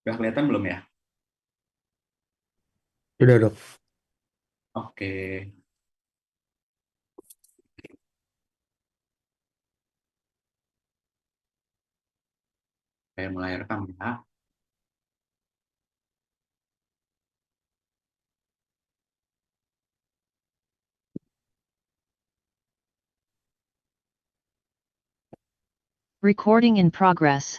Udah kelihatan belum ya? Udah dok. Oke, saya mulai rekam ya. Recording in progress.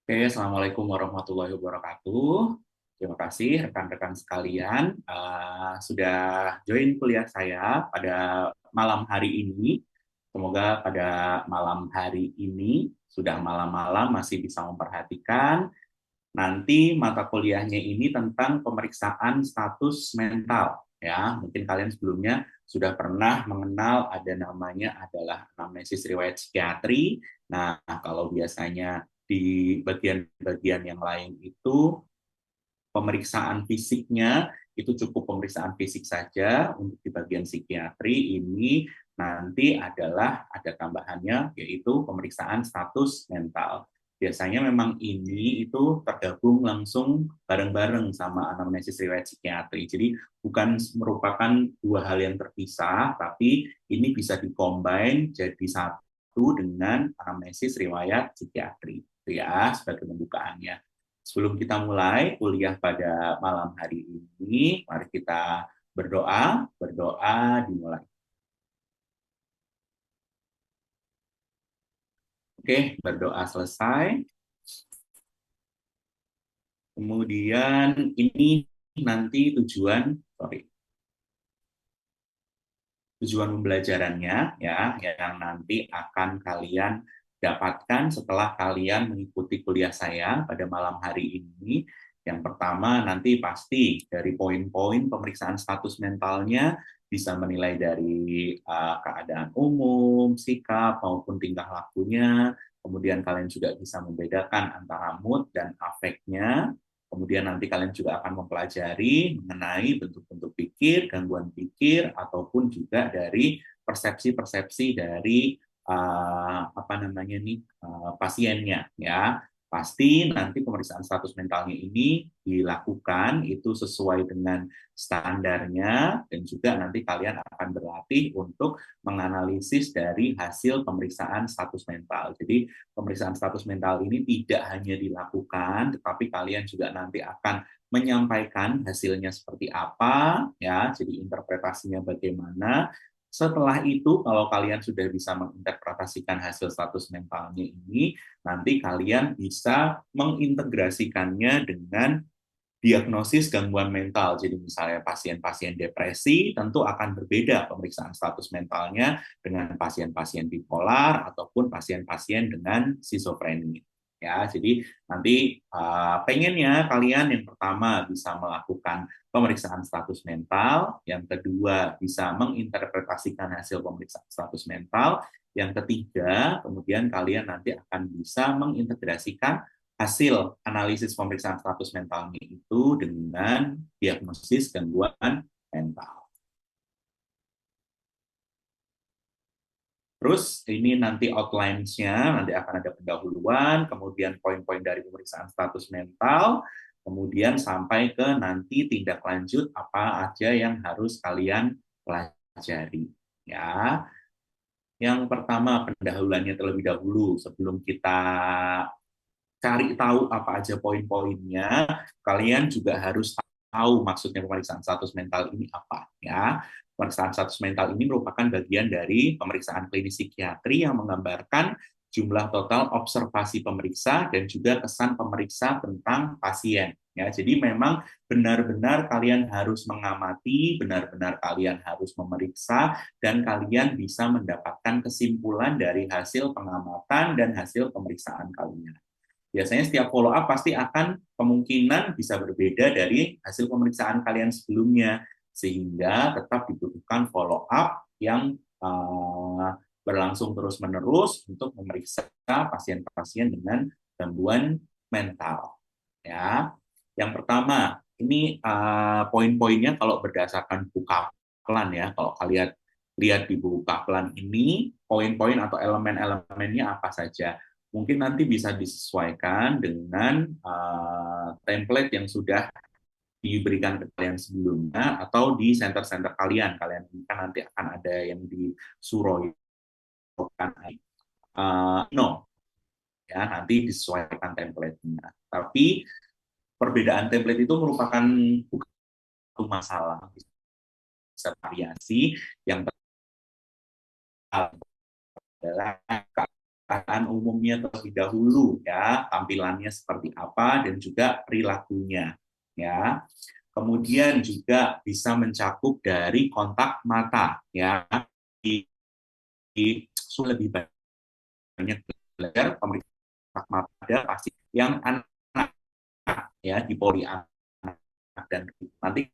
Oke, Assalamualaikum warahmatullahi wabarakatuh. Terima kasih rekan-rekan sekalian sudah join kuliah saya pada malam hari ini. Semoga pada malam hari ini sudah malam-malam masih bisa memperhatikan. Nanti mata kuliahnya ini tentang pemeriksaan status mental. Ya, mungkin kalian sebelumnya sudah pernah mengenal ada namanya adalah anamnesis riwayat psikiatri. Nah, kalau biasanya di bagian-bagian yang lain itu pemeriksaan fisiknya itu cukup pemeriksaan fisik saja. Untuk di bagian psikiatri ini nanti adalah ada tambahannya yaitu pemeriksaan status mental. Biasanya memang ini itu tergabung langsung bareng-bareng sama anamnesis riwayat psikiatri. Jadi bukan merupakan dua hal yang terpisah, tapi ini bisa dikombin jadi satu dengan anamnesis riwayat psikiatri. Itu ya sebagai pembukaannya. Sebelum kita mulai kuliah pada malam hari ini, mari kita berdoa. Berdoa dimulai. Oke, berdoa selesai. Kemudian ini nanti tujuan pembelajarannya ya yang nanti akan kalian dapatkan setelah kalian mengikuti kuliah saya pada malam hari ini. Yang pertama nanti pasti dari poin-poin pemeriksaan status mentalnya bisa menilai dari keadaan umum, sikap maupun tingkah lakunya. Kemudian kalian juga bisa membedakan antara mood dan afeknya. Kemudian nanti kalian juga akan mempelajari mengenai bentuk-bentuk pikir, gangguan pikir, ataupun juga dari persepsi-persepsi dari pasiennya ya. Pasti nanti pemeriksaan status mentalnya ini dilakukan itu sesuai dengan standarnya dan juga nanti kalian akan berlatih untuk menganalisis dari hasil pemeriksaan status mental. Jadi pemeriksaan status mental ini tidak hanya dilakukan, tetapi kalian juga nanti akan menyampaikan hasilnya seperti apa, ya. Jadi interpretasinya bagaimana. Setelah itu, kalau kalian sudah bisa menginterpretasikan hasil status mentalnya ini, nanti kalian bisa mengintegrasikannya dengan diagnosis gangguan mental. Jadi misalnya pasien-pasien depresi tentu akan berbeda pemeriksaan status mentalnya dengan pasien-pasien bipolar ataupun pasien-pasien dengan skizofrenia. Ya, jadi nanti pengennya kalian yang pertama bisa melakukan pemeriksaan status mental, yang kedua bisa menginterpretasikan hasil pemeriksaan status mental, yang ketiga kemudian kalian nanti akan bisa mengintegrasikan hasil analisis pemeriksaan status mentalnya itu dengan diagnosis gangguan mental. Terus ini nanti outlines-nya, nanti akan ada pendahuluan, kemudian poin-poin dari pemeriksaan status mental, kemudian sampai ke nanti tindak lanjut apa aja yang harus kalian pelajari. Ya, yang pertama pendahuluannya terlebih dahulu sebelum kita cari tahu apa aja poin-poinnya, kalian juga harus tahu maksudnya pemeriksaan status mental ini apa ya. Pemeriksaan status mental ini merupakan bagian dari pemeriksaan klinis psikiatri yang menggambarkan jumlah total observasi pemeriksa dan juga kesan pemeriksa tentang pasien. Ya, jadi memang benar-benar kalian harus mengamati, benar-benar kalian harus memeriksa, dan kalian bisa mendapatkan kesimpulan dari hasil pengamatan dan hasil pemeriksaan kalian. Biasanya setiap follow up pasti akan kemungkinan bisa berbeda dari hasil pemeriksaan kalian sebelumnya, sehingga tetap dibutuhkan follow up yang berlangsung terus-menerus untuk memeriksa pasien-pasien dengan gangguan mental. Ya, yang pertama ini poin-poinnya kalau berdasarkan buku Kaplan ya, kalau kalian lihat di buku Kaplan ini poin-poin atau elemen-elemennya apa saja. mungkin nanti bisa disesuaikan dengan template yang sudah diberikan ke kalian sebelumnya atau di center-center kalian. Kalian kan nanti akan ada yang di Suroyo, no, ya nanti disesuaikan template-nya. Tapi perbedaan template itu merupakan bukan satu masalah, bisa variasi. Yang adalah keadaan umumnya terlebih dahulu, ya tampilannya seperti apa dan juga perilakunya, ya. Kemudian juga bisa mencakup dari kontak mata, ya. Di lebih banyak belajar pemeriksaan mata pada pasien yang anak, ya, di poli anak, dan nanti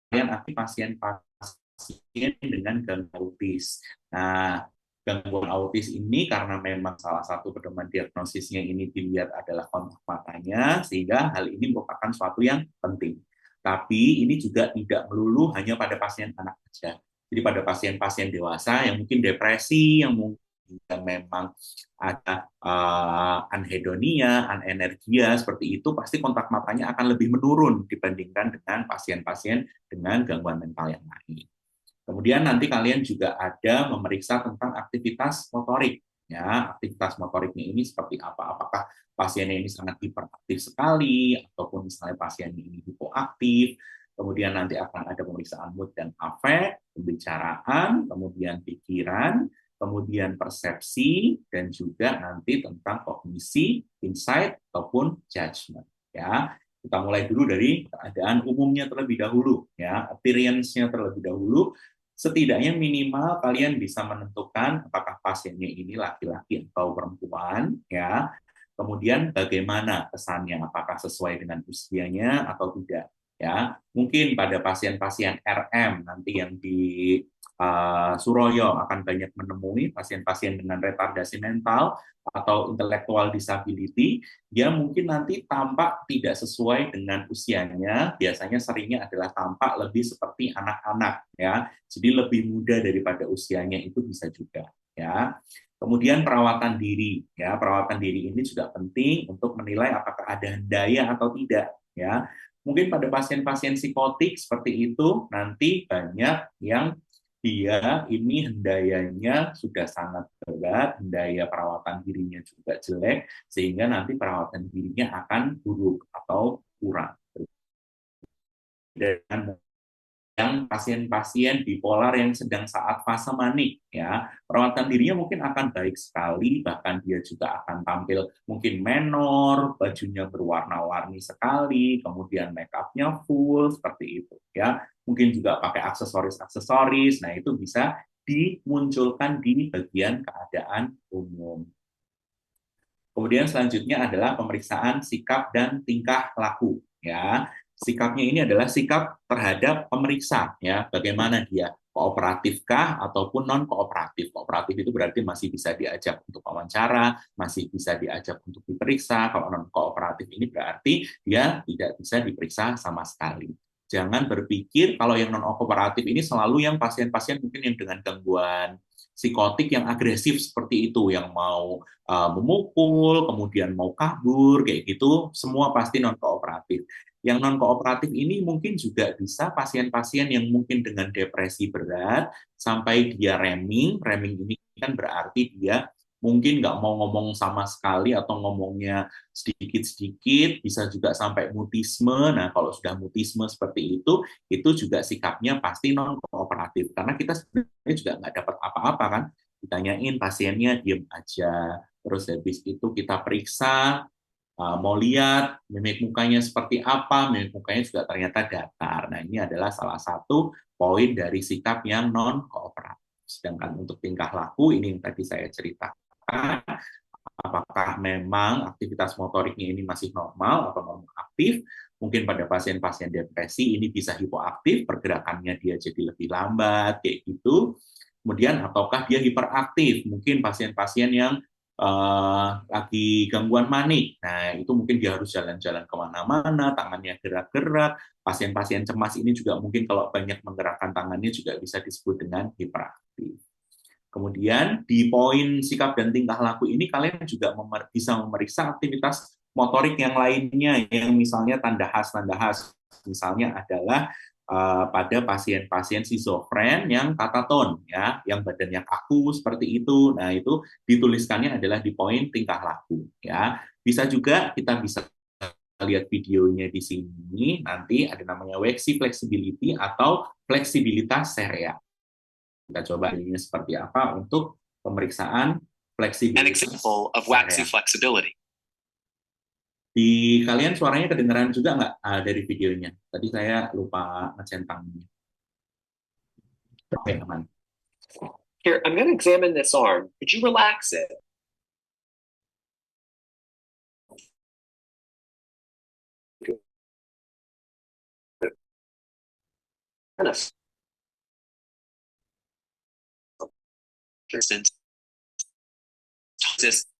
kalian aktif pasien-pasien dengan gangguan autis. Nah, gangguan autis ini karena memang salah satu pedoman diagnosisnya ini dilihat adalah kontak matanya, sehingga hal ini merupakan suatu yang penting. Tapi ini juga tidak melulu hanya pada pasien anak saja. Jadi pada pasien-pasien dewasa yang mungkin depresi, yang mungkin memang ada anhedonia, anenergia, seperti itu, pasti kontak matanya akan lebih menurun dibandingkan dengan pasien-pasien dengan gangguan mental yang lain. Kemudian nanti kalian juga ada memeriksa tentang aktivitas motorik. Ya, aktivitas motoriknya ini seperti apa? Apakah pasiennya ini sangat hiperaktif sekali, ataupun misalnya pasiennya ini hipoaktif. Kemudian nanti akan ada pemeriksaan mood dan afek, pembicaraan, kemudian pikiran, kemudian persepsi, dan juga nanti tentang kognisi, insight, ataupun judgment. Ya, kita mulai dulu dari keadaan umumnya terlebih dahulu, ya, appearance-nya terlebih dahulu. Setidaknya minimal kalian bisa menentukan apakah pasiennya ini laki-laki atau perempuan, ya. Kemudian bagaimana kesannya, apakah sesuai dengan usianya atau tidak, ya. Mungkin pada pasien-pasien RM nanti yang di Suroyo akan banyak menemui pasien-pasien dengan retardasi mental atau intellectual disability, dia mungkin nanti tampak tidak sesuai dengan usianya, biasanya seringnya adalah tampak lebih seperti anak-anak, ya. Jadi lebih muda daripada usianya itu bisa juga, ya. Kemudian perawatan diri, ya, perawatan diri ini juga penting untuk menilai apakah ada daya atau tidak, ya. Mungkin pada pasien-pasien psikotik seperti itu nanti banyak yang dia ini hendayanya sudah sangat berat, hendaya perawatan dirinya juga jelek, sehingga nanti perawatan dirinya akan buruk atau kurang. Dan yang pasien-pasien bipolar yang sedang saat fase manik, ya, perawatan dirinya mungkin akan baik sekali, bahkan dia juga akan tampil mungkin menor, bajunya berwarna-warni sekali, kemudian make up-nya full seperti itu, ya. Mungkin juga pakai aksesoris-aksesoris. Nah, itu bisa dimunculkan di bagian keadaan umum. Kemudian selanjutnya adalah pemeriksaan sikap dan tingkah laku, ya. Sikapnya ini adalah sikap terhadap pemeriksa, ya. Bagaimana dia, kooperatifkah ataupun non kooperatif. Kooperatif itu berarti masih bisa diajak untuk wawancara, masih bisa diajak untuk diperiksa. Kalau non kooperatif ini berarti dia tidak bisa diperiksa sama sekali. Jangan berpikir kalau yang non kooperatif ini selalu yang pasien-pasien mungkin yang dengan gangguan psikotik yang agresif seperti itu, yang mau memukul, kemudian mau kabur, kayak gitu, semua pasti non-kooperatif. Yang non-kooperatif ini mungkin juga bisa pasien-pasien yang mungkin dengan depresi berat, sampai dia reming ini kan berarti dia mungkin nggak mau ngomong sama sekali atau ngomongnya sedikit-sedikit, bisa juga sampai mutisme. Nah, kalau sudah mutisme seperti itu juga sikapnya pasti non-kooperatif. Karena kita sebenarnya juga nggak dapat apa-apa kan, ditanyain pasiennya diem aja, terus habis itu kita periksa, mau lihat mimik mukanya seperti apa, mimik mukanya juga ternyata datar. Nah, ini adalah salah satu poin dari sikap yang non-kooperatif. Sedangkan untuk tingkah laku, ini yang tadi saya ceritakan, apakah memang aktivitas motoriknya ini masih normal atau normal aktif. Mungkin pada pasien-pasien depresi ini bisa hipoaktif, pergerakannya dia jadi lebih lambat, kayak gitu. Kemudian ataukah dia hiperaktif, mungkin pasien-pasien yang lagi gangguan manik. Nah, itu mungkin dia harus jalan-jalan kemana-mana, tangannya gerak-gerak. Pasien-pasien cemas ini juga mungkin kalau banyak menggerakkan tangannya juga bisa disebut dengan hiperaktif. Kemudian di poin sikap dan tingkah laku ini kalian juga bisa memeriksa aktivitas motorik yang lainnya, yang misalnya tanda khas. Misalnya adalah pada pasien-pasien schizofren yang kataton, ya, yang badannya kaku seperti itu. Nah, itu dituliskannya adalah di poin tingkah laku, ya. Bisa juga kita bisa lihat videonya di sini, nanti ada namanya waxy flexibility atau fleksibilitas serea. Kita coba ini seperti apa untuk pemeriksaan An fleksibilitas example of waxy serea. flexibility. Di kalian suaranya kedengeran juga nggak dari videonya? Tadi saya lupa ngecentangnya. Oke, aman. Here, I'm going to examine this arm. Could you relax it? For instance, just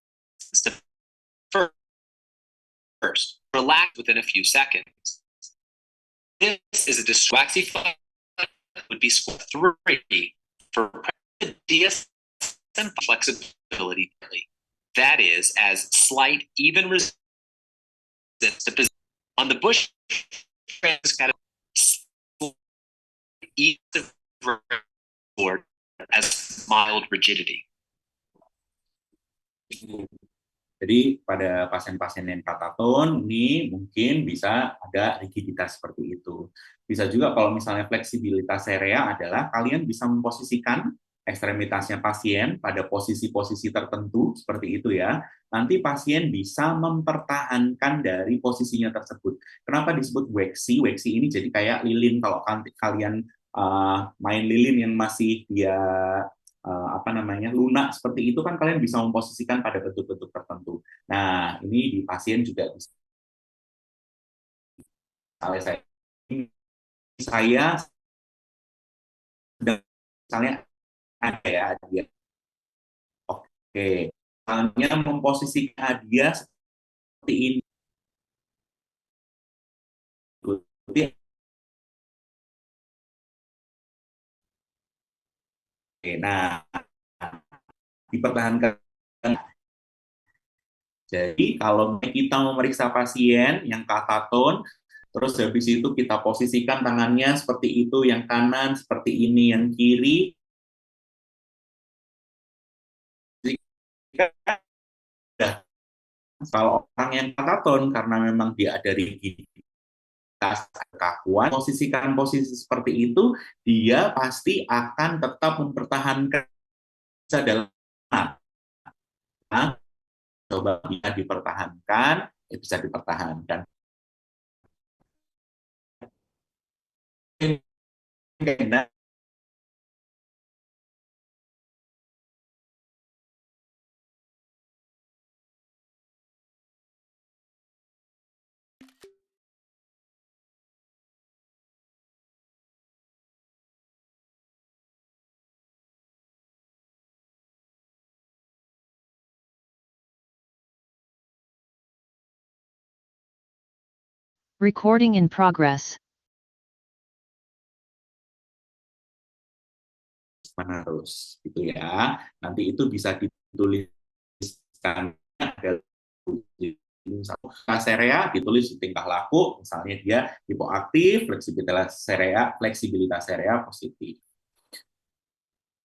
first, relax within a few seconds. This is a waxy flex would be score 3 for DSM flexibility. That is as slight, even resistance on the Bush kind of as mild rigidity. Jadi pada pasien-pasien yang kataton ini mungkin bisa ada rigiditas seperti itu. Bisa juga kalau misalnya fleksibilitas serea adalah kalian bisa memposisikan ekstremitasnya pasien pada posisi-posisi tertentu seperti itu ya. Nanti pasien bisa mempertahankan dari posisinya tersebut. Kenapa disebut waxy? Waxy ini jadi kayak lilin kalau kalian main lilin yang masih dia lunak seperti itu kan kalian bisa memposisikan pada bentuk-bentuk tertentu. Nah, ini di pasien juga bisa. Saya misalnya ada ya dia. Oke, misalnya memposisikan dia seperti ini. Oke, nah dipertahankan. Jadi kalau kita memeriksa pasien yang kataton, terus habis itu kita posisikan tangannya seperti itu, yang kanan seperti ini, yang kiri. Kalau orang yang kataton karena memang dia ada rigiditas, kekakuan, posisikan posisi seperti itu, dia pasti akan tetap mempertahankan dalam coba bisa dipertahankan, bisa dipertahankan. Recording in progress. Harus gitu ya. Nanti itu bisa dituliskan serea ditulis tingkah laku, misalnya dia hipoaktif, fleksibilitas serea positif.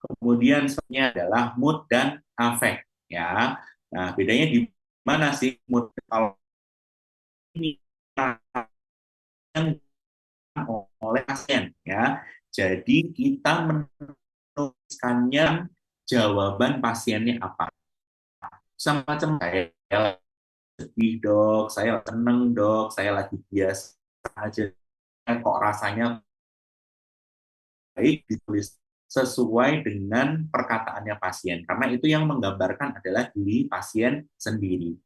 Kemudian selanjutnya adalah mood dan affect ya. Nah, bedanya di mana sih mood? Kalau ini oleh pasien ya. Jadi kita menuliskannya jawaban pasiennya apa. Semacam kayak sedih dok, saya seneng dok, saya lagi biasa aja, kok rasanya baik, ditulis sesuai dengan perkataannya pasien, karena itu yang menggambarkan adalah diri pasien sendiri.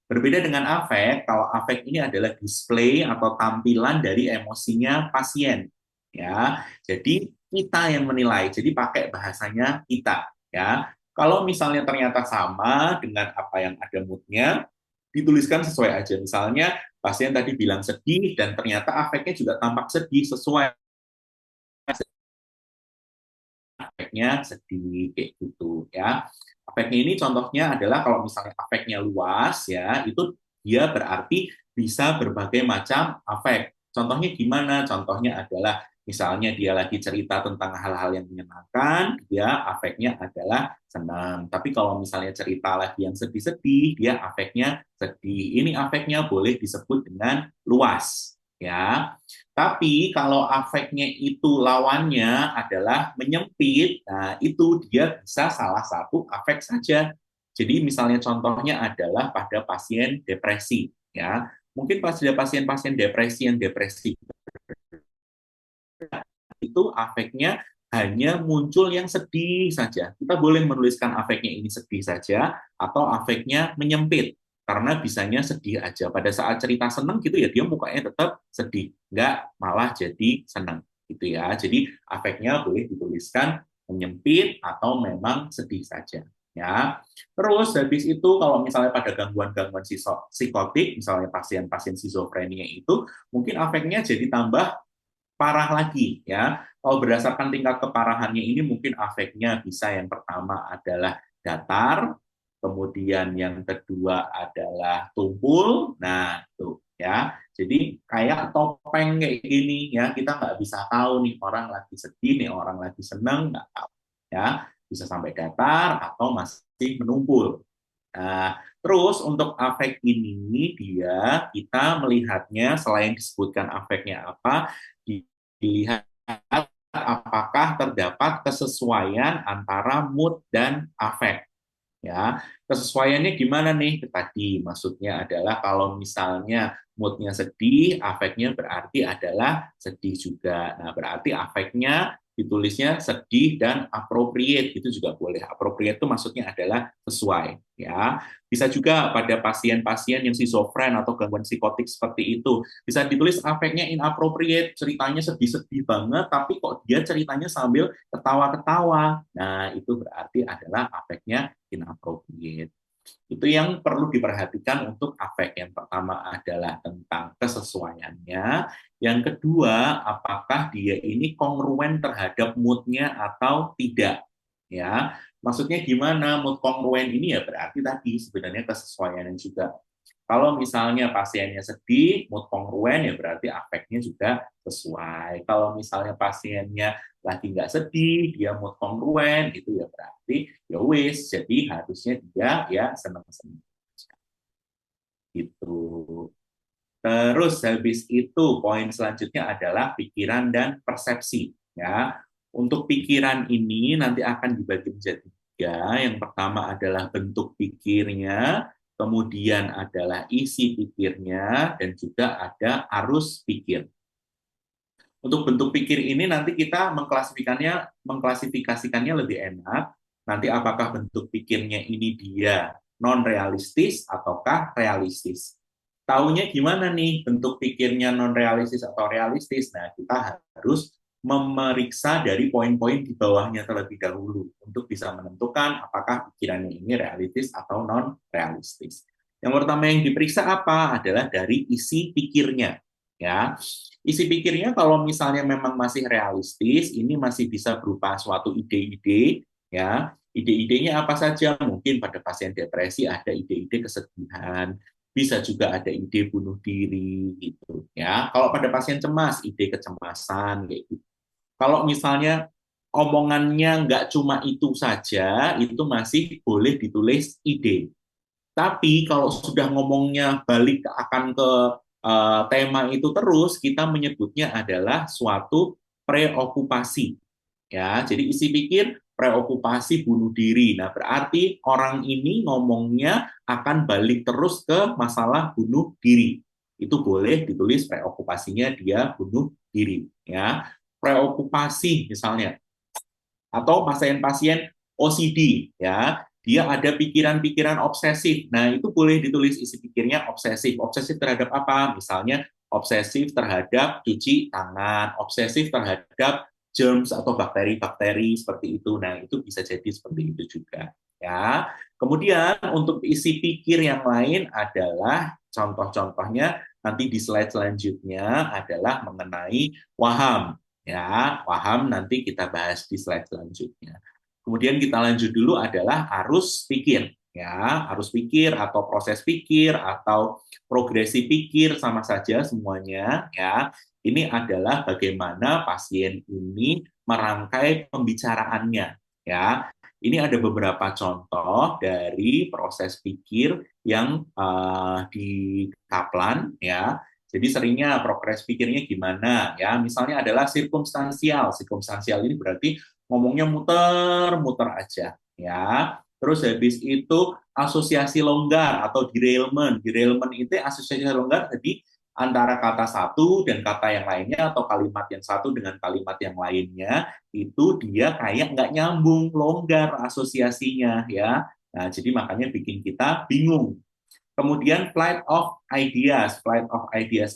Berbeda dengan afek, kalau afek ini adalah display atau tampilan dari emosinya pasien, ya. Jadi kita yang menilai, jadi pakai bahasanya kita, ya. Kalau misalnya ternyata sama dengan apa yang ada moodnya, dituliskan sesuai aja. Misalnya pasien tadi bilang sedih dan ternyata afeknya juga tampak sedih sesuai. afeknya sedih kayak gitu ya. Afeknya ini contohnya adalah kalau misalnya afeknya luas ya, itu dia berarti bisa berbagai macam afek. Contohnya gimana? Contohnya adalah misalnya dia lagi cerita tentang hal-hal yang menyenangkan, dia afeknya adalah senang. Tapi kalau misalnya cerita lagi yang sedih-sedih, dia afeknya sedih. Ini afeknya boleh disebut dengan luas, ya. Tapi kalau afeknya itu lawannya adalah menyempit, nah itu dia bisa salah satu afek saja. Jadi misalnya contohnya adalah pada pasien depresi, ya. Mungkin pada pasien-pasien depresi yang depresi itu afeknya hanya muncul yang sedih saja. Kita boleh menuliskan afeknya ini sedih saja atau afeknya menyempit karena bisanya sedih aja. Pada saat cerita senang gitu ya dia mukanya tetap sedih, nggak malah jadi senang gitu ya. Jadi afeknya boleh dituliskan menyempit atau memang sedih saja ya. Terus habis itu kalau misalnya pada gangguan-gangguan psikotik, misalnya pasien-pasien skizofrenia itu mungkin afeknya jadi tambah parah lagi ya. Kalau berdasarkan tingkat keparahannya ini mungkin afeknya bisa yang pertama adalah datar, kemudian yang kedua adalah tumpul. Nah, itu ya. Jadi kayak topeng kayak gini ya, kita nggak bisa tahu nih orang lagi sedih, nih orang lagi senang, nggak tahu ya. Bisa sampai datar atau masih menumpul. Nah, terus untuk afek ini dia kita melihatnya selain disebutkan afeknya apa, dilihat apakah terdapat kesesuaian antara mood dan afek. Ya, kesesuaiannya gimana nih? Tadi maksudnya adalah kalau misalnya moodnya sedih, afeknya berarti adalah sedih juga. Nah, berarti afeknya ditulisnya sedih dan appropriate itu juga boleh. Appropriate itu maksudnya adalah sesuai, ya. Bisa juga pada pasien-pasien yang schizofren atau gangguan psikotik seperti itu, bisa ditulis afeknya inappropriate, ceritanya sedih-sedih banget, tapi kok dia ceritanya sambil ketawa-ketawa. Nah, itu berarti adalah afeknya inappropriate. Itu yang perlu diperhatikan untuk afek. Yang pertama adalah tentang kesesuaiannya. Yang kedua, apakah dia ini kongruen terhadap mood-nya atau tidak. Ya, maksudnya gimana mood kongruen ini ya berarti tadi sebenarnya kesesuaiannya juga. Kalau misalnya pasiennya sedih, mood kongruen ya berarti afeknya juga sesuai. Kalau misalnya pasiennya lagi nggak sedih, dia mood kongruen, itu ya berarti ya wis, jadi harusnya dia ya senang-senang. Gitu. Terus habis itu poin selanjutnya adalah pikiran dan persepsi. Ya, untuk pikiran ini nanti akan dibagi menjadi tiga. Yang pertama adalah bentuk pikirnya, kemudian adalah isi pikirnya, dan juga ada arus pikir. Untuk bentuk pikir ini nanti kita mengklasifikasikannya lebih enak. Nanti apakah bentuk pikirnya ini dia non-realistis ataukah realistis. Taunya gimana nih bentuk pikirnya non-realistis atau realistis? Nah, kita harus memeriksa dari poin-poin di bawahnya terlebih dahulu untuk bisa menentukan apakah pikirannya ini realistis atau non-realistis. Yang pertama yang diperiksa apa? Adalah dari isi pikirnya. Ya, isi pikirnya kalau misalnya memang masih realistis, ini masih bisa berupa suatu ide-ide, ya. Ide-idenya apa saja? Mungkin pada pasien depresi ada ide-ide kesedihan, bisa juga ada ide bunuh diri, gitu, ya. Kalau pada pasien cemas, ide kecemasan, kayak gitu. Kalau misalnya omongannya nggak cuma itu saja, itu masih boleh ditulis ide. Tapi kalau sudah ngomongnya balik akan ke tema itu terus, kita menyebutnya adalah suatu preokupasi. Ya, jadi isi pikir preokupasi bunuh diri. Nah, berarti orang ini ngomongnya akan balik terus ke masalah bunuh diri. Itu boleh ditulis preokupasinya dia bunuh diri. Ya, preokupasi misalnya atau pasien-pasien OCD ya, dia ada pikiran-pikiran obsesif. Nah, itu boleh ditulis isi pikirnya obsesif. Obsesif terhadap apa? Misalnya obsesif terhadap cuci tangan, obsesif terhadap germs atau bakteri-bakteri seperti itu. Nah, itu bisa jadi seperti itu juga ya. Kemudian untuk isi pikir yang lain adalah contoh-contohnya nanti di slide selanjutnya adalah mengenai waham. Ya, paham, nanti kita bahas di slide selanjutnya. Kemudian kita lanjut dulu adalah arus pikir. Ya, arus pikir atau proses pikir atau progresi pikir sama saja semuanya. Ya, ini adalah bagaimana pasien ini merangkai pembicaraannya. Ya, ini ada beberapa contoh dari proses pikir yang di Kaplan. Ya, jadi seringnya progres pikirnya gimana ya? Misalnya adalah sirkumstansial. Sirkumstansial ini berarti ngomongnya muter-muter aja ya. Terus habis itu asosiasi longgar atau derailment. Derailment itu asosiasi longgar jadi antara kata satu dan kata yang lainnya atau kalimat yang satu dengan kalimat yang lainnya itu dia kayak nggak nyambung, longgar asosiasinya ya. Nah, jadi makanya bikin kita bingung. Kemudian flight of ideas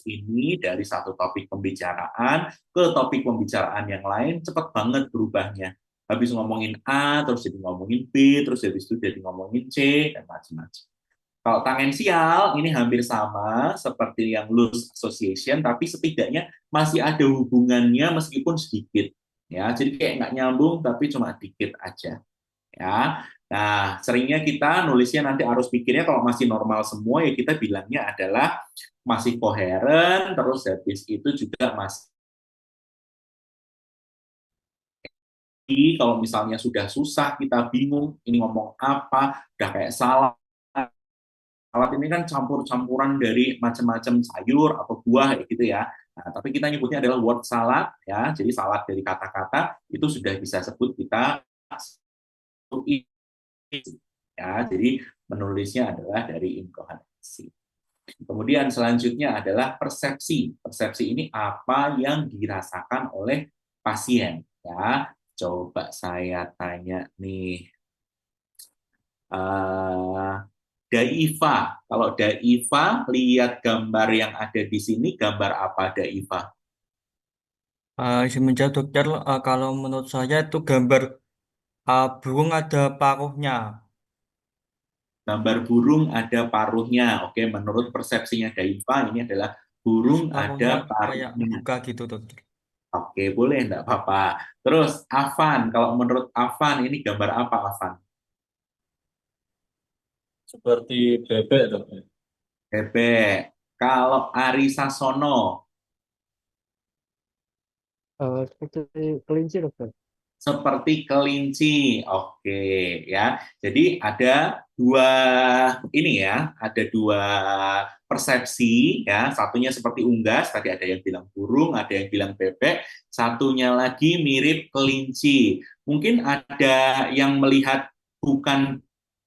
ini dari satu topik pembicaraan ke topik pembicaraan yang lain cepat banget berubahnya. Habis ngomongin A, terus jadi ngomongin B, terus habis itu jadi ngomongin C, dan macam-macam. Kalau tangensial ini hampir sama seperti yang loose association, tapi setidaknya masih ada hubungannya meskipun sedikit. Ya, jadi kayak nggak nyambung tapi cuma dikit aja ya. Nah, seringnya kita nulisnya nanti arus pikirnya kalau masih normal semua ya kita bilangnya adalah masih koheren, terus habis itu juga masih, kalau misalnya sudah susah kita bingung ini ngomong apa, udah kayak salah. Salad ini kan campur-campuran dari macam-macam sayur atau buah gitu ya. Nah, tapi kita nyebutnya adalah word salad ya. Jadi salad dari kata-kata itu sudah bisa sebut kita ya. Jadi menulisnya adalah dari inkoherensi. Kemudian selanjutnya adalah persepsi. Persepsi ini apa yang dirasakan oleh pasien ya. Coba saya tanya nih, Daiva. Kalau Daiva lihat gambar yang ada di sini, gambar apa Daiva? Semenjak dokter, kalau menurut saya itu gambar burung ada paruhnya. Gambar burung ada paruhnya. Oke, menurut persepsinya Daiva ini adalah Terus burung ada paruhnya kayak paruhnya. buka gitu dokter. Oke, boleh, enggak apa-apa. Terus, Avan, kalau menurut Avan, ini gambar apa, Avan? Seperti bebek dong. Bebek. Kalau Ari Sasono, Seperti kelinci dokter. seperti kelinci. Oke, ya. Jadi ada dua ini ya, ada dua persepsi ya. Satunya seperti unggas, tadi ada yang bilang burung, ada yang bilang bebek, satunya lagi mirip kelinci. Mungkin ada yang melihat bukan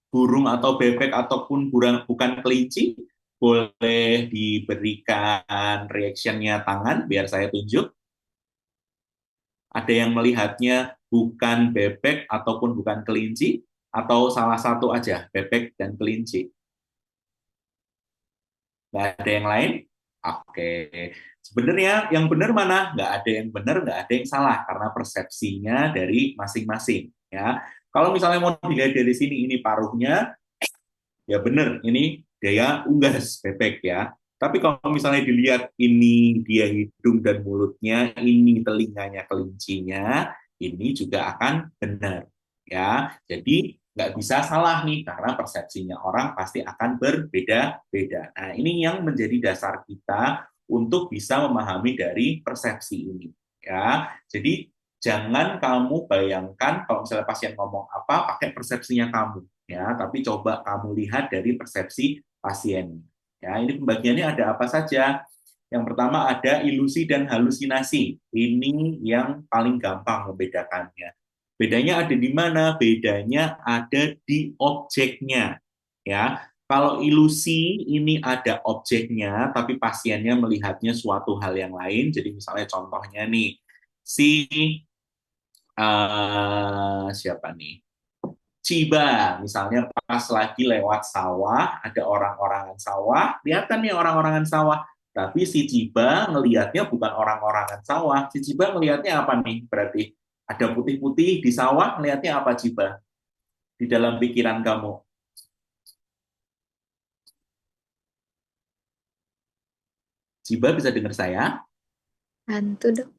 burung atau bebek ataupun bukan kelinci, boleh diberikan reaksinya tangan biar saya tunjuk. Ada yang melihatnya bukan bebek ataupun bukan kelinci, atau salah satu aja, bebek dan kelinci. Nggak ada yang lain? Oke. Sebenarnya yang benar mana? Nggak ada yang benar, nggak ada yang salah, karena persepsinya dari masing-masing. Ya. Kalau misalnya mau dilihat dari sini, ini paruhnya, ya benar, ini dia unggas bebek ya. Tapi kalau misalnya dilihat ini dia hidung dan mulutnya, ini telinganya kelincinya, ini juga akan benar ya. Jadi nggak bisa salah nih karena persepsinya orang pasti akan berbeda-beda. Nah, ini yang menjadi dasar kita untuk bisa memahami dari persepsi ini ya. Jadi jangan kamu bayangkan kalau misalnya pasien ngomong apa pakai persepsinya kamu ya, tapi coba kamu lihat dari persepsi pasien. Ya, ini pembagiannya ada apa saja? Yang pertama ada ilusi dan halusinasi. Ini yang paling gampang membedakannya. Bedanya ada di mana? Bedanya ada di objeknya. Ya, kalau ilusi ini ada objeknya, tapi pasiennya melihatnya suatu hal yang lain. Jadi misalnya contohnya nih, si siapa nih? Ciba, misalnya pas lagi lewat sawah, ada orang-orangan sawah, kelihatan nih orang-orangan sawah. Tapi si Ciba ngelihatnya bukan orang-orangan sawah. Si Ciba ngelihatnya apa nih? Berarti ada putih-putih di sawah, ngelihatnya apa Ciba? Di dalam pikiran kamu. Ciba bisa dengar saya? Hantu dok.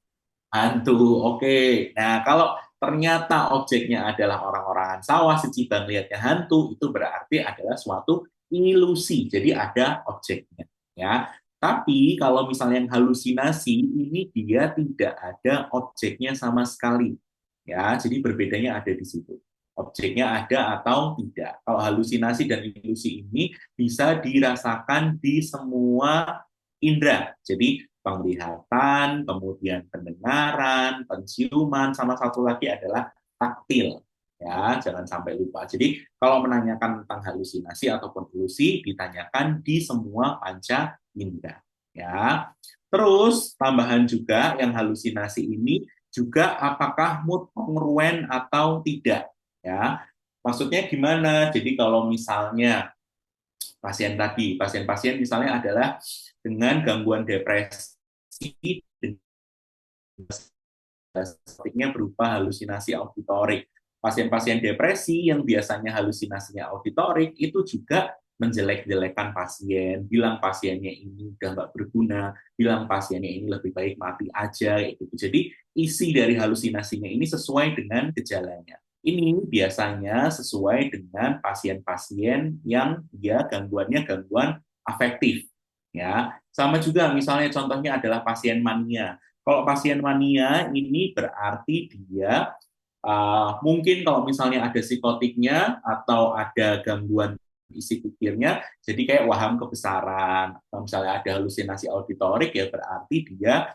Hantu, oke. Nah, kalau ternyata objeknya adalah orang-orangan sawah, si Cibang lihatnya hantu, itu berarti adalah suatu ilusi. Jadi ada objeknya, ya. Tapi kalau misalnya yang halusinasi, ini dia tidak ada objeknya sama sekali, ya. Jadi berbedanya ada di situ. Objeknya ada atau tidak. Kalau halusinasi dan ilusi ini bisa dirasakan di semua indera. Jadi penglihatan, kemudian pendengaran, penciuman, sama satu lagi adalah taktil. Ya, jangan sampai lupa. Jadi, kalau menanyakan tentang halusinasi ataupun ilusi, ditanyakan di semua panca indera. Ya. Terus, tambahan juga yang halusinasi ini juga apakah mood kongruen atau tidak. Ya. Maksudnya gimana? Jadi kalau misalnya pasien-pasien misalnya adalah dengan gangguan depresi dengan berupa halusinasi auditorik. Pasien-pasien depresi yang biasanya halusinasinya auditorik itu juga menjelek-jelekan pasien, bilang pasiennya ini udah nggak berguna, bilang pasiennya ini lebih baik mati aja, gitu. Jadi isi dari halusinasinya ini sesuai dengan gejalanya. Ini biasanya sesuai dengan pasien-pasien yang dia gangguannya gangguan afektif. Ya, sama juga misalnya contohnya adalah pasien mania. Kalau pasien mania ini berarti dia mungkin kalau misalnya ada psikotiknya atau ada gangguan isi pikirnya, jadi kayak waham kebesaran. Kalau misalnya ada halusinasi auditorik ya berarti dia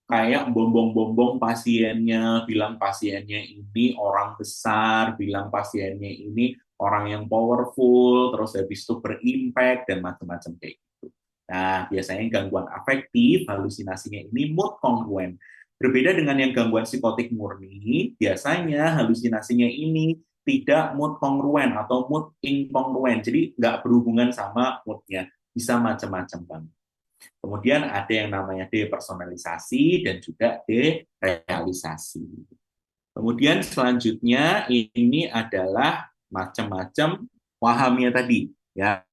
kayak bombong-bombong pasiennya, bilang pasiennya ini orang besar, bilang pasiennya ini orang yang powerful, terus habis itu berimpact dan macam-macam kayak gitu. Nah, biasanya gangguan afektif, halusinasinya ini mood kongruen. Berbeda dengan yang gangguan psikotik murni, biasanya halusinasinya ini tidak mood kongruen atau mood inkongruen, jadi nggak berhubungan sama moodnya, bisa macam-macam Bang. Kemudian ada yang namanya depersonalisasi dan juga derealisasi. Kemudian selanjutnya ini adalah macam-macam wahamnya tadi, ya.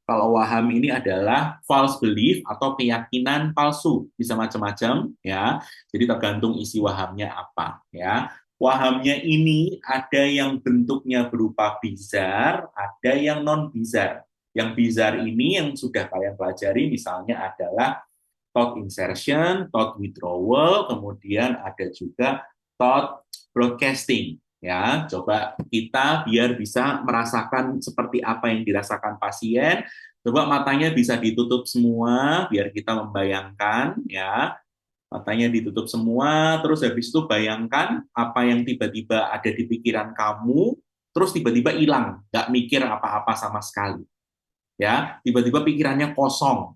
Kalau waham ini adalah false belief atau keyakinan palsu, bisa macam-macam, ya. Jadi tergantung isi wahamnya apa, ya. Wahamnya ini ada yang bentuknya berupa bizar, ada yang non bizar. Yang bizar ini yang sudah kalian pelajari misalnya adalah thought insertion, thought withdrawal, kemudian ada juga thought broadcasting. Ya, coba kita biar bisa merasakan seperti apa yang dirasakan pasien. Coba matanya bisa ditutup semua biar kita membayangkan, ya. Matanya ditutup semua, terus habis itu bayangkan apa yang tiba-tiba ada di pikiran kamu, terus tiba-tiba hilang, nggak mikir apa-apa sama sekali. Ya, tiba-tiba pikirannya kosong.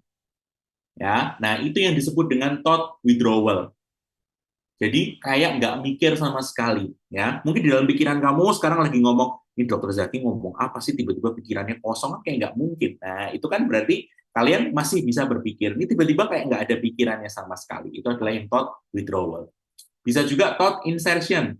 Ya, nah itu yang disebut dengan thought withdrawal. Jadi kayak nggak mikir sama sekali, ya. Mungkin di dalam pikiran kamu sekarang lagi ngomong, ini dokter Zaki ngomong apa sih tiba-tiba pikirannya kosong, kayak nggak mungkin. Nah itu kan berarti kalian masih bisa berpikir, ini tiba-tiba kayak nggak ada pikirannya sama sekali. Itu adalah yang thought withdrawal. Bisa juga thought insertion.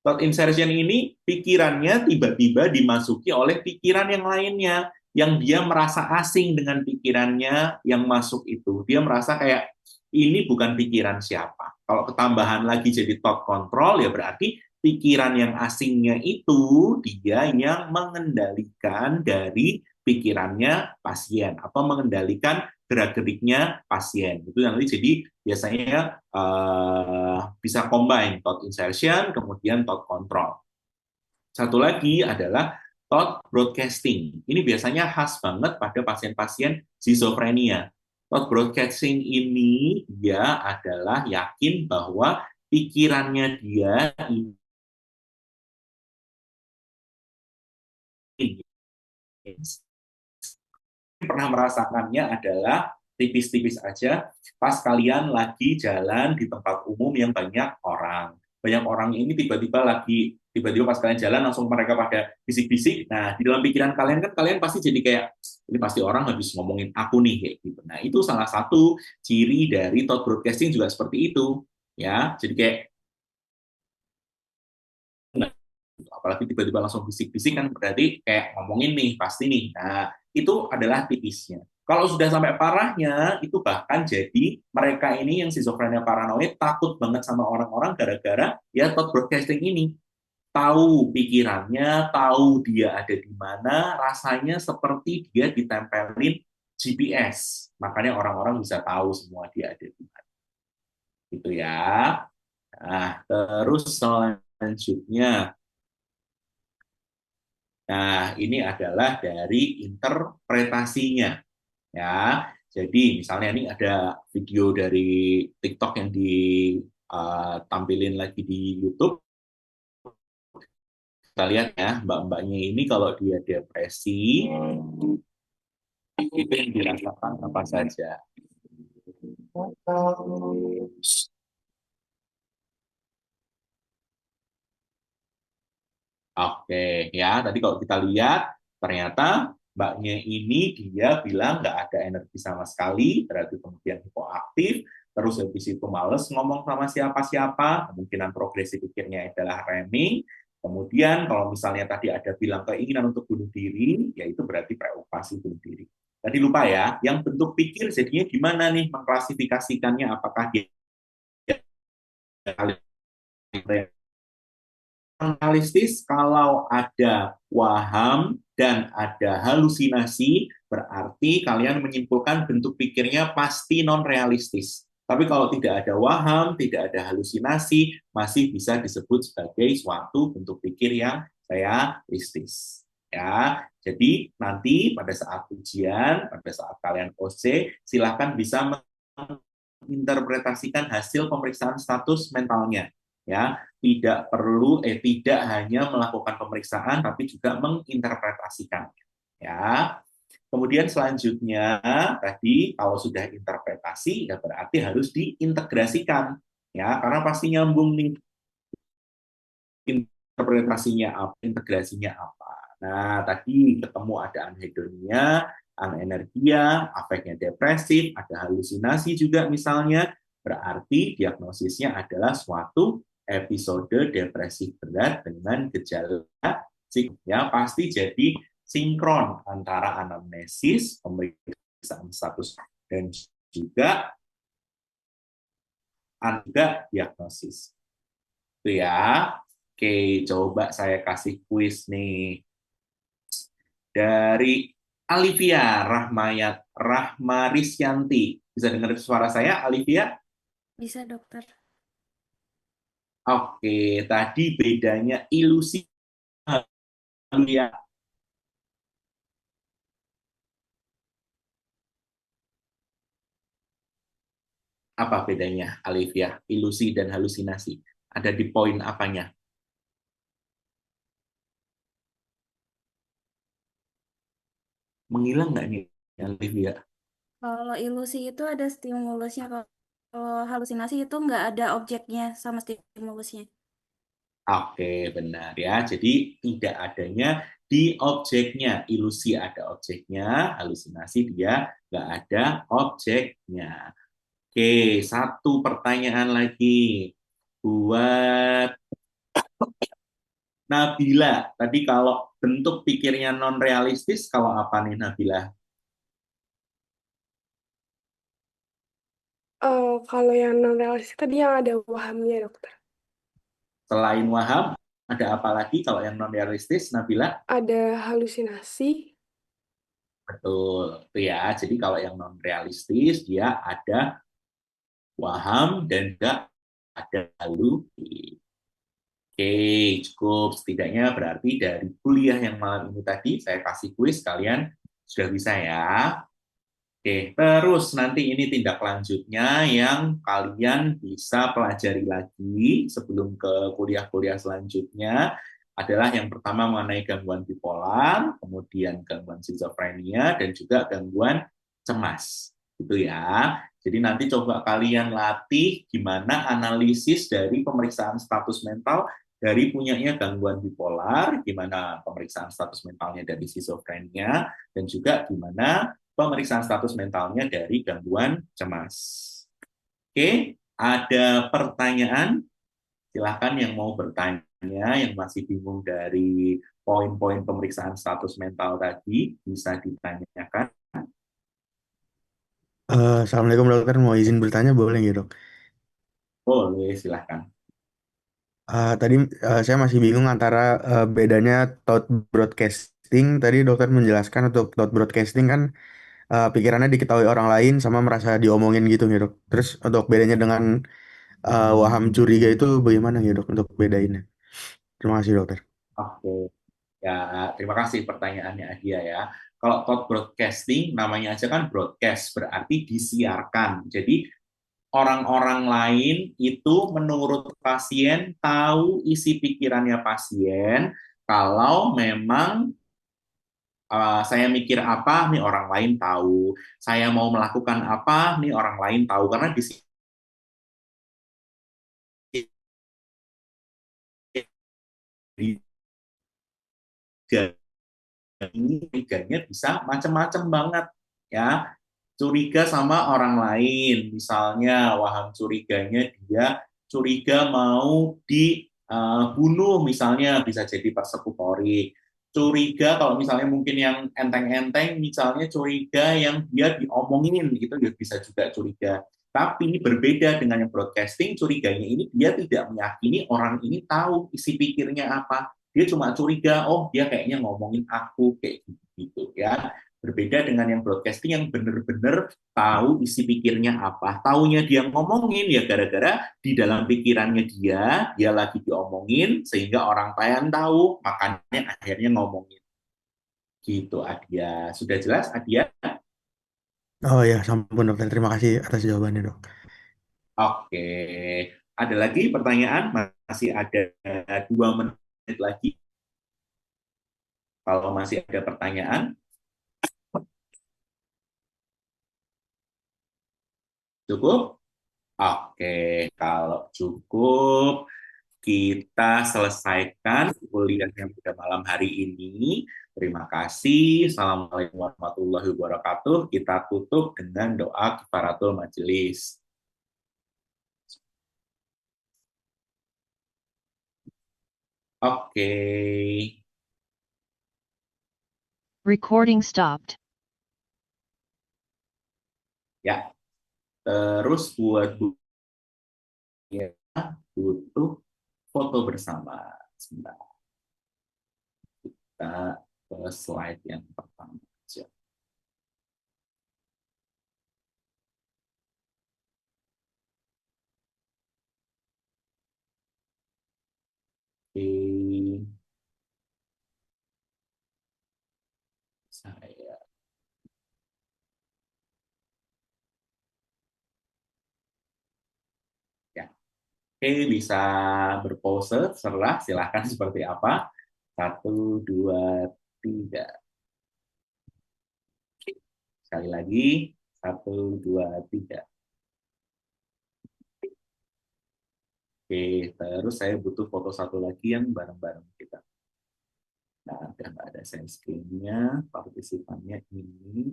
Thought insertion ini pikirannya tiba-tiba dimasuki oleh pikiran yang lainnya, yang dia merasa asing dengan pikirannya yang masuk itu. Dia merasa kayak ini bukan pikiran siapa. Kalau ketambahan lagi jadi thought control ya berarti pikiran yang asingnya itu dia yang mengendalikan dari pikirannya pasien atau mengendalikan gerak-geriknya pasien. Itu nanti jadi biasanya bisa combine thought insertion kemudian thought control. Satu lagi adalah thought broadcasting. Ini biasanya khas banget pada pasien-pasien schizophrenia. Thought broadcasting ini dia adalah yakin bahwa pikirannya dia ini pernah merasakannya adalah tipis-tipis aja pas kalian lagi jalan di tempat umum yang banyak orang. Banyak orang ini tiba-tiba pas kalian jalan langsung mereka pada bisik-bisik. Nah, di dalam pikiran kalian kan kalian pasti jadi kayak ini pasti orang habis ngomongin aku nih kayak gitu. Nah, itu salah satu ciri dari thought broadcasting juga seperti itu, ya. Jadi kayak apalagi tiba-tiba langsung bisik-bisik kan berarti kayak ngomongin nih pasti nih. Nah, itu adalah tipisnya. Kalau sudah sampai parahnya, itu bahkan jadi mereka ini yang skizofrenia paranoid takut banget sama orang-orang gara-gara ya thought broadcasting ini. Tahu pikirannya, tahu dia ada di mana, rasanya seperti dia ditempelin GPS. Makanya orang-orang bisa tahu semua dia ada di mana. Gitu ya. Nah, terus selanjutnya. Nah, ini adalah dari interpretasinya. Ya, jadi misalnya ini ada video dari TikTok yang ditampilin lagi di YouTube. Kita lihat ya, mbak-mbaknya ini kalau dia depresi, itu yang dirasakan apa saja. Oke, ya, tadi kalau kita lihat, ternyata mbaknya ini dia bilang nggak ada energi sama sekali, berarti kemudian hipoaktif, terus habis itu males ngomong sama siapa-siapa, kemungkinan progresi pikirnya adalah remming, kemudian kalau misalnya tadi ada bilang keinginan untuk bunuh diri, ya itu berarti preokupasi bunuh diri. Tadi lupa ya, yang bentuk pikir jadinya gimana nih mengklasifikasikannya, apakah dia realistis kalau ada waham dan ada halusinasi, berarti kalian menyimpulkan bentuk pikirnya pasti non-realistis. Tapi kalau tidak ada waham, tidak ada halusinasi, masih bisa disebut sebagai suatu bentuk pikir yang realistis. Ya, jadi nanti pada saat ujian, pada saat kalian OC, silahkan bisa menginterpretasikan hasil pemeriksaan status mentalnya. Ya, tidak hanya melakukan pemeriksaan tapi juga menginterpretasikan, ya. Kemudian selanjutnya tadi kalau sudah interpretasi ya berarti harus diintegrasikan, ya, karena pasti nyambung nih interpretasinya apa, integrasinya apa. Nah, tadi ketemu ada anhedonia, anenergia, afeknya depresif, ada halusinasi juga misalnya, berarti diagnosisnya adalah suatu episode depresif berat dengan gejala ya pasti jadi sinkron antara anamnesis, pemeriksaan status dan juga diagnosis. Itu ya. Oke, coba saya kasih kuis nih. Dari Alivia Rahmarisyanti. Bisa dengar suara saya, Alivia? Bisa, dokter. Oke, tadi bedanya ilusi ya. Apa bedanya, Alivia? Ilusi dan halusinasi. Ada di poin apanya? Menghilang nggak nih, Alivia? Kalau ilusi itu ada stimulusnya, kalau halusinasi itu nggak ada objeknya sama stimulusnya. Oke, benar ya. Jadi tidak adanya di objeknya. Ilusi ada objeknya, halusinasi dia nggak ada objeknya. Oke, satu pertanyaan lagi buat Nabila. Tadi kalau bentuk pikirnya non-realistis, kalau apa nih Nabila? Kalau yang non realistis tadi yang ada wahamnya, dokter. Selain waham, ada apa lagi kalau yang non-realistis, Nabila? Ada halusinasi. Betul, itu ya. Jadi kalau yang non-realistis, dia ada waham dan juga ada halusinasi. Oke, cukup. Setidaknya berarti dari kuliah yang malam ini tadi, saya kasih kuis, kalian sudah bisa ya. Oke, terus nanti ini tindak lanjutnya yang kalian bisa pelajari lagi sebelum ke kuliah-kuliah selanjutnya adalah yang pertama mengenai gangguan bipolar, kemudian gangguan skizofrenia, dan juga gangguan cemas. Gitu ya. Jadi nanti coba kalian latih gimana analisis dari pemeriksaan status mental dari punyanya gangguan bipolar, gimana pemeriksaan status mentalnya dari skizofrenia, dan juga gimana pemeriksaan status mentalnya dari gangguan cemas. Oke, ada pertanyaan? Silahkan yang mau bertanya, yang masih bingung dari poin-poin pemeriksaan status mental tadi, bisa ditanyakan. Assalamualaikum dokter, mau izin bertanya boleh nggak dok? Boleh, silahkan. Tadi saya masih bingung antara bedanya thought broadcasting. Tadi dokter menjelaskan untuk thought broadcasting kan pikirannya diketahui orang lain sama merasa diomongin gitu ya dok. Terus untuk bedanya dengan waham curiga itu bagaimana ya dok untuk bedainnya? Terima kasih dokter. Oke. Ya, terima kasih pertanyaannya Adia ya. Kalau thought broadcasting, namanya aja kan broadcast, berarti disiarkan. Jadi orang-orang lain itu menurut pasien tahu isi pikirannya pasien. Kalau memang saya mikir apa, nih orang lain tahu. Saya mau melakukan apa, nih orang lain tahu. Karena di sini ini curiganya bisa macam-macam banget ya. Curiga sama orang lain, misalnya waham curiganya dia curiga mau dibunuh, misalnya bisa jadi persekutori. Curiga kalau misalnya mungkin yang enteng-enteng, misalnya curiga yang dia diomongin gitu, dia bisa juga curiga. Tapi ini berbeda dengan yang broadcasting, curiganya ini dia tidak meyakini orang ini tahu isi pikirnya apa. Dia cuma curiga, oh dia kayaknya ngomongin aku kayak gitu ya. Berbeda dengan yang broadcasting yang benar-benar tahu isi pikirnya apa. Taunya dia ngomongin ya gara-gara di dalam pikirannya dia lagi diomongin sehingga orang lain tahu, makanya akhirnya ngomongin. Gitu Adia. Sudah jelas Adia? Oh ya, sampun dokter. Terima kasih atas jawabannya dok. Oke. Ada lagi pertanyaan? Masih ada 2 menit lagi. Kalau masih ada pertanyaan, cukup? Oke, kalau cukup, kita selesaikan kuliah yang pada malam hari ini. Terima kasih. Assalamualaikum warahmatullahi wabarakatuh. Kita tutup dengan doa kifaratul majelis. Oke. Recording stopped. Ya. Terus buat ya, butuh foto bersama. Sebentar. Kita ke slide yang pertama aja. Oke. Saya ya. Oke, bisa berpose, serah, silahkan seperti apa. 1, 2, 3. Sekali lagi, 1, 2, 3. Oke, terus saya butuh foto satu lagi yang bareng-bareng kita. Nah, udah nggak ada share screen-nya, partisipannya ini.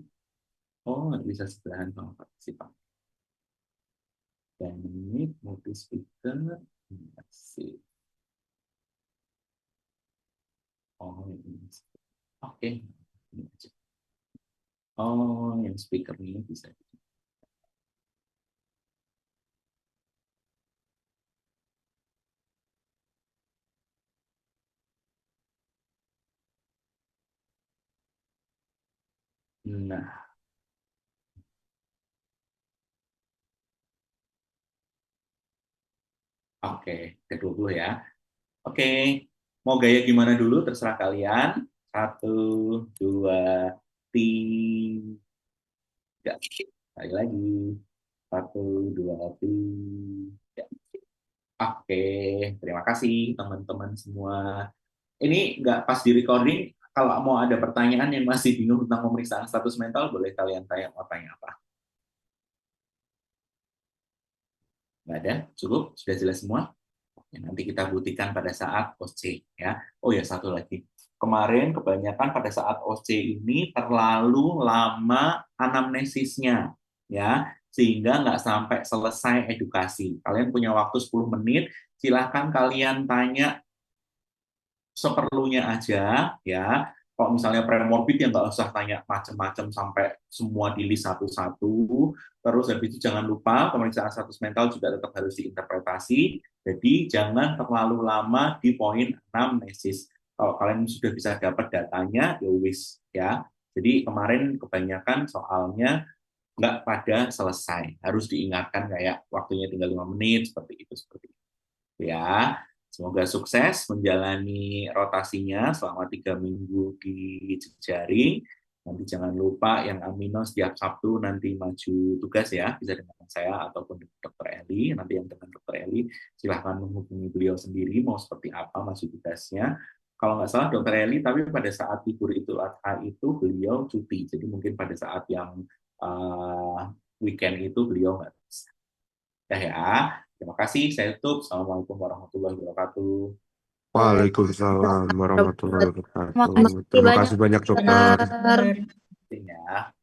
Oh, nggak bisa sebelahan sama partisipan. Dan ini multi speaker, sih. Oh, ini. Oke, ini aja. Oh, yang speaker-nya bisa. Nah, oke, ke-20 ya. Oke, mau gaya gimana dulu, terserah kalian. 1, 2, 3. Sekali lagi. 1, 2, 3. Oke, terima kasih teman-teman semua. Ini nggak pas di recording, kalau mau ada pertanyaan yang masih bingung tentang pemeriksaan status mental, boleh kalian tanya, mau tanya apa? Nggak ada? Cukup? Sudah jelas semua? Yang nanti kita buktikan pada saat OC ya. Oh ya, satu lagi. Kemarin kebanyakan pada saat OC ini terlalu lama anamnesisnya ya, sehingga nggak sampai selesai edukasi. Kalian punya waktu 10 menit, silahkan kalian tanya seperlunya aja ya. Kalau misalnya premorbid ya nggak usah tanya macam-macam sampai semua di list satu-satu. Terus habis itu jangan lupa pemeriksaan status mental juga tetap harus diinterpretasi. Jadi jangan terlalu lama di poin anamnesis. Kalau kalian sudah bisa dapat datanya, ya wis ya. Jadi kemarin kebanyakan soalnya nggak pada selesai. Harus diingatkan kayak waktunya tinggal 5 menit, seperti itu. Ya, semoga sukses menjalani rotasinya selama 3 minggu di Jejaring. Nanti jangan lupa yang amino setiap Sabtu nanti maju tugas ya, bisa dengan saya ataupun dengan Dr. Eli. Nanti yang dengan Dr. Eli silahkan menghubungi beliau sendiri mau seperti apa maju tugasnya. Kalau nggak salah Dr. Eli, tapi pada saat libur Idul Adha itu beliau cuti. Jadi mungkin pada saat yang weekend itu beliau nggak bisa. Ya. Terima kasih, saya tutup. Assalamualaikum warahmatullahi wabarakatuh. Waalaikumsalam warahmatullahi wabarakatuh. Makasih Terima banyak, kasih banyak dokter. dokter. Ya.